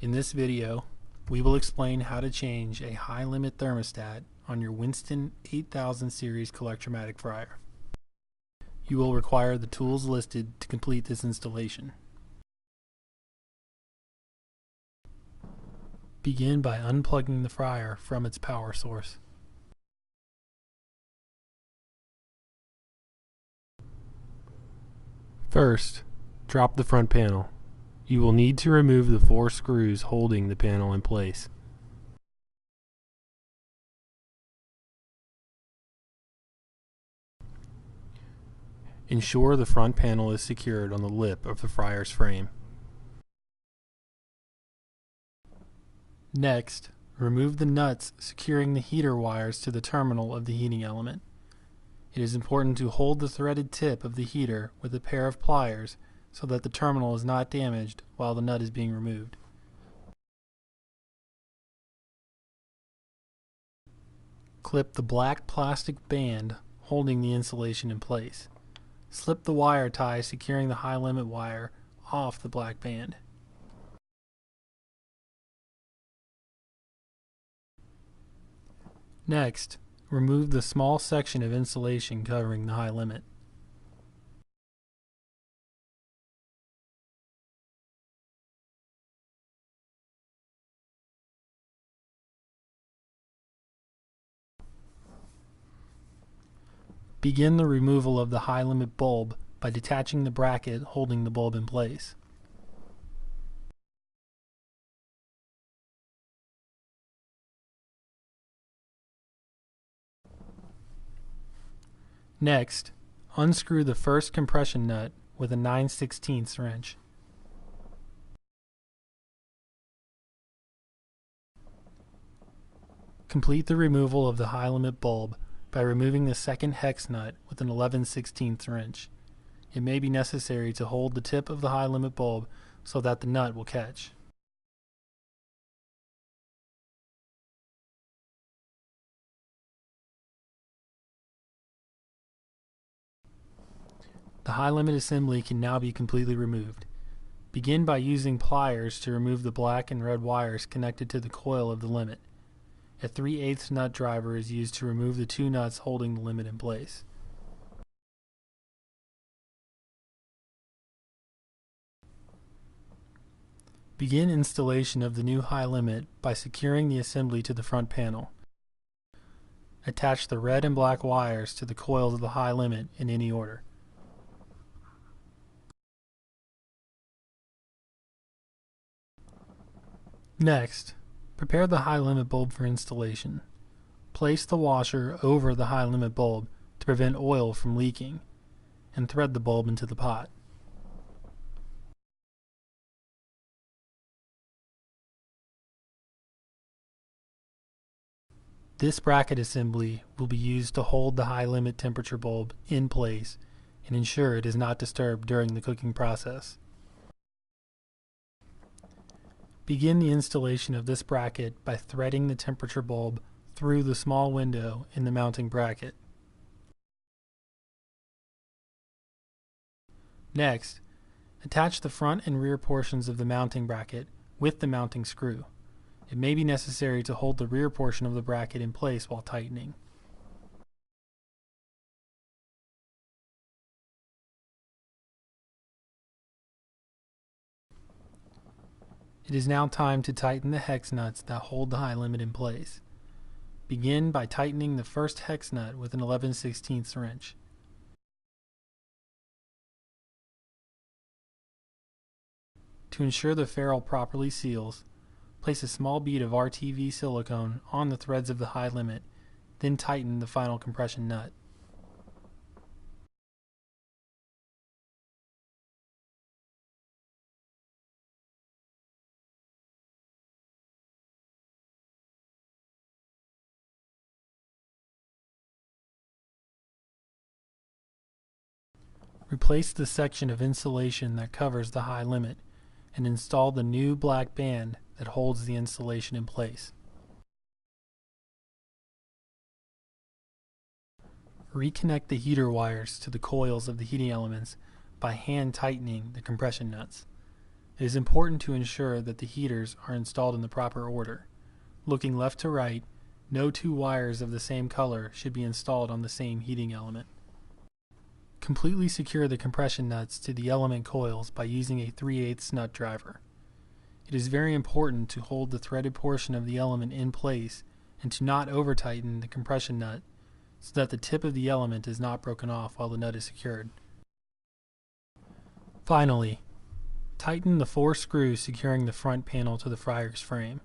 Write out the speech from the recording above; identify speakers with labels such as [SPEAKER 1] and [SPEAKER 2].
[SPEAKER 1] In this video, we will explain how to change a high limit thermostat on your Winston 8000 Series Collectramatic Fryer. You will require the tools listed to complete this installation. Begin by unplugging the fryer from its power source. First, drop the front panel. You will need to remove the 4 screws holding the panel in place. Ensure the front panel is secured on the lip of the fryer's frame. Next, remove the nuts securing the heater wires to the terminal of the heating element. It is important to hold the threaded tip of the heater with a pair of pliers so that the terminal is not damaged while the nut is being removed. Clip the black plastic band holding the insulation in place. Slip the wire tie securing the high limit wire off the black band. Next, remove the small section of insulation covering the high limit. Begin the removal of the high limit bulb by detaching the bracket holding the bulb in place. Next, unscrew the first compression nut with a 9/16 wrench. Complete the removal of the high limit bulb by removing the second hex nut with an 11/16 wrench. It may be necessary to hold the tip of the high limit bulb so that the nut will catch. The high limit assembly can now be completely removed. Begin by using pliers to remove the black and red wires connected to the coil of the limit. A 3/8 nut driver is used to remove the 2 nuts holding the limit in place. Begin installation of the new high limit by securing the assembly to the front panel. Attach the red and black wires to the coils of the high limit in any order. Next, prepare the high limit bulb for installation. Place the washer over the high limit bulb to prevent oil from leaking, and thread the bulb into the pot. This bracket assembly will be used to hold the high limit temperature bulb in place and ensure it is not disturbed during the cooking process. Begin the installation of this bracket by threading the temperature bulb through the small window in the mounting bracket. Next, attach the front and rear portions of the mounting bracket with the mounting screw. It may be necessary to hold the rear portion of the bracket in place while tightening. It is now time to tighten the hex nuts that hold the high limit in place. Begin by tightening the first hex nut with an 11/16 wrench. To ensure the ferrule properly seals, place a small bead of RTV silicone on the threads of the high limit, then tighten the final compression nut. Replace the section of insulation that covers the high limit and install the new black band that holds the insulation in place. Reconnect the heater wires to the coils of the heating elements by hand tightening the compression nuts. It is important to ensure that the heaters are installed in the proper order. Looking left to right, no two wires of the same color should be installed on the same heating element. Completely secure the compression nuts to the element coils by using a 3/8 nut driver. It is very important to hold the threaded portion of the element in place and to not over-tighten the compression nut so that the tip of the element is not broken off while the nut is secured. Finally, tighten the 4 screws securing the front panel to the fryer's frame.